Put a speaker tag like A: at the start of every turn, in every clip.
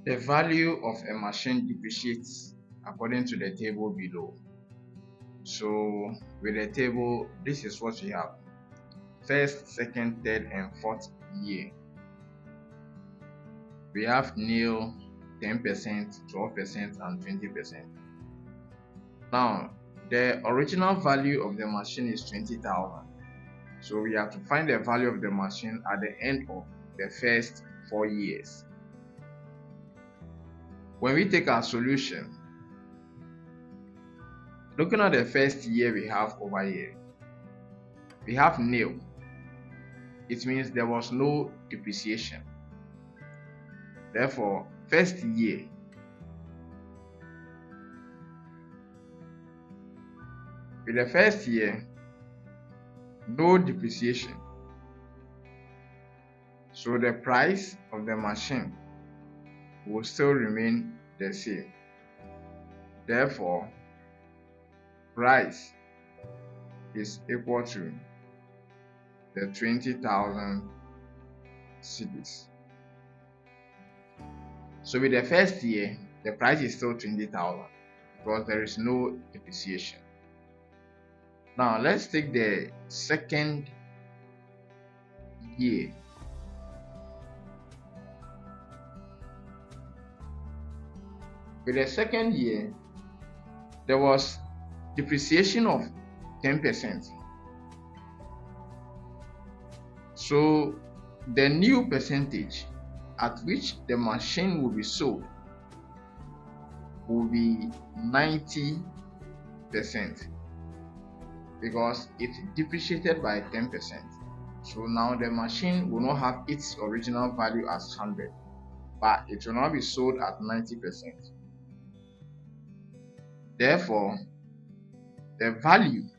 A: The value of a machine depreciates according to the table below. So with the table, this is what we have: first, second, third, and fourth year. We have nil, 10%, 12%, and 20%. Now, the original value of the machine is 20,000. So we have to find the value of the machine at the end of the first 4 years. When we take our solution, looking at the first year we have over here, we have nil. It means there was no depreciation. Therefore, first year, with the first year, no depreciation. So the price of the machine will still remain the same. Therefore, price is equal to the 20,000 cedis. So with the first year, the price is still 20,000 because there is no depreciation. Now let's take the second year. With the second year, there was depreciation of 10%. So the new percentage at which the machine will be sold will be 90% because it depreciated by 10%. So now the machine will not have its original value as 100, but it will now be sold at 90%. Therefore, the value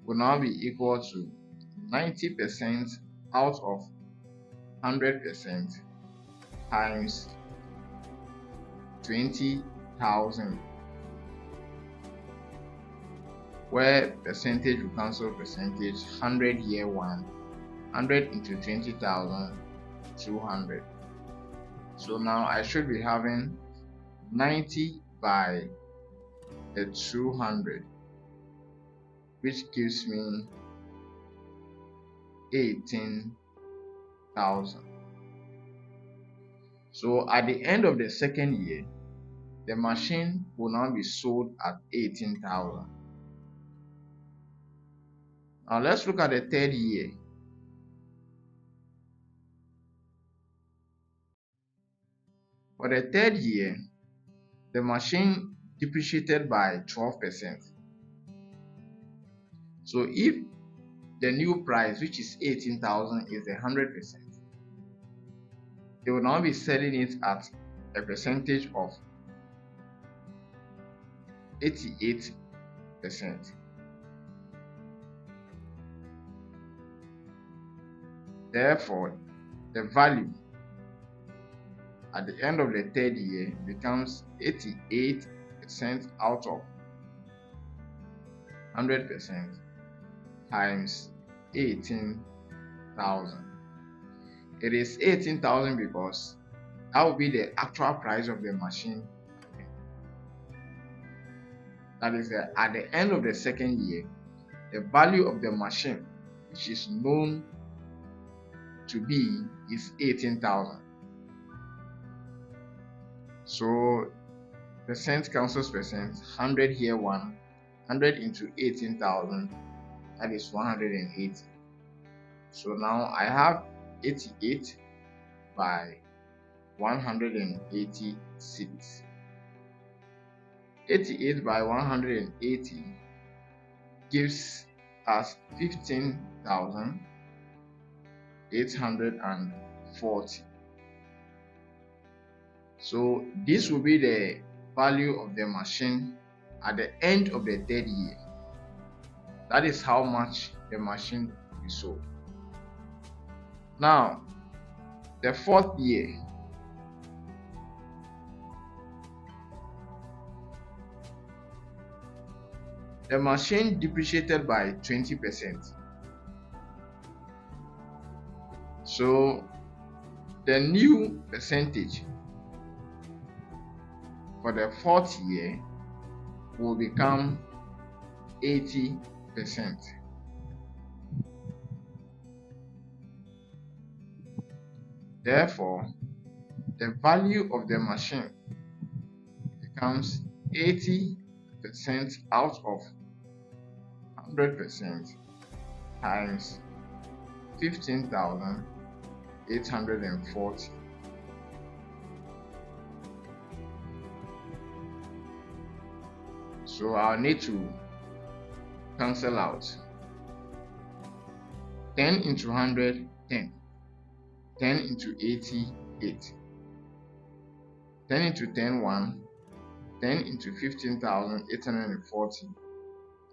A: will now be equal to 90% out of 100% times 20,000, where percentage will cancel percentage. 100 year 1, 100 into 20,000, 200. So now I should be having 90 by the 200, which gives me 18,000. So at the end of the second year, the machine will now be sold at 18,000. Now let's look at the third year. For the third year, the machine depreciated by 12%. So if the new price, which is 18,000, is 100%, they will now be selling it at a percentage of 88%. Therefore, the value at the end of the third year becomes 88% out of 100% times 18,000. It is 18,000 because that will be the actual price of the machine. That is at the end of the second year, the value of the machine, which is known to be, is 18,000. So percent cancels percent. 100 here 1, 100 into 18,000, that is 180. So now I have 88 by 180 cedis. 88 by 180 gives us 15,840. So this will be the value of the machine at the end of the third year. That is how much the machine will be sold. Now, the fourth year, the machine depreciated by 20%. So the new percentage for the fourth year will become 80%. Therefore, the value of the machine becomes 80% out of 100% times 15,840. So I'll need to cancel out 10 into 100, 10. 10 into 80, 8. 10 into 10, 1. 10 into 15,840.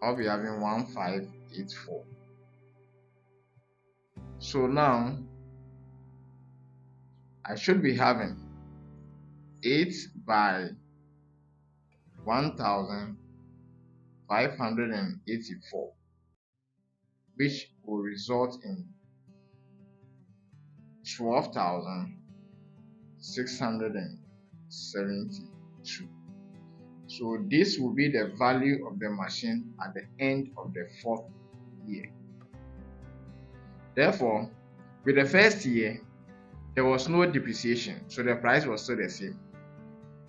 A: I'll be having 1584. So now I should be having 8 by 1,584, which will result in 12,672. So this will be the value of the machine at the end of the fourth year. Therefore, with the first year, there was no depreciation, so the price was still the same.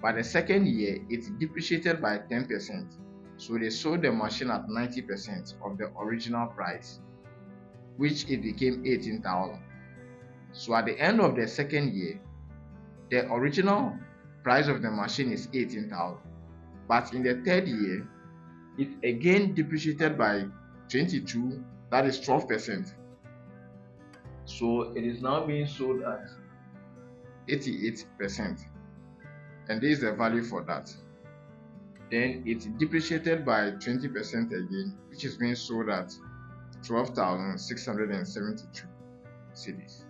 A: But the second year, it depreciated by 10%, so they sold the machine at 90% of the original price, which it became 18,000. So at the end of the second year, the original price of the machine is 18,000. But in the third year, it again depreciated by 22, that is 12%. So it is now being sold at 88%. And this is the value for that. Then it depreciated by 20% again, which is being sold at 12,672 cedis.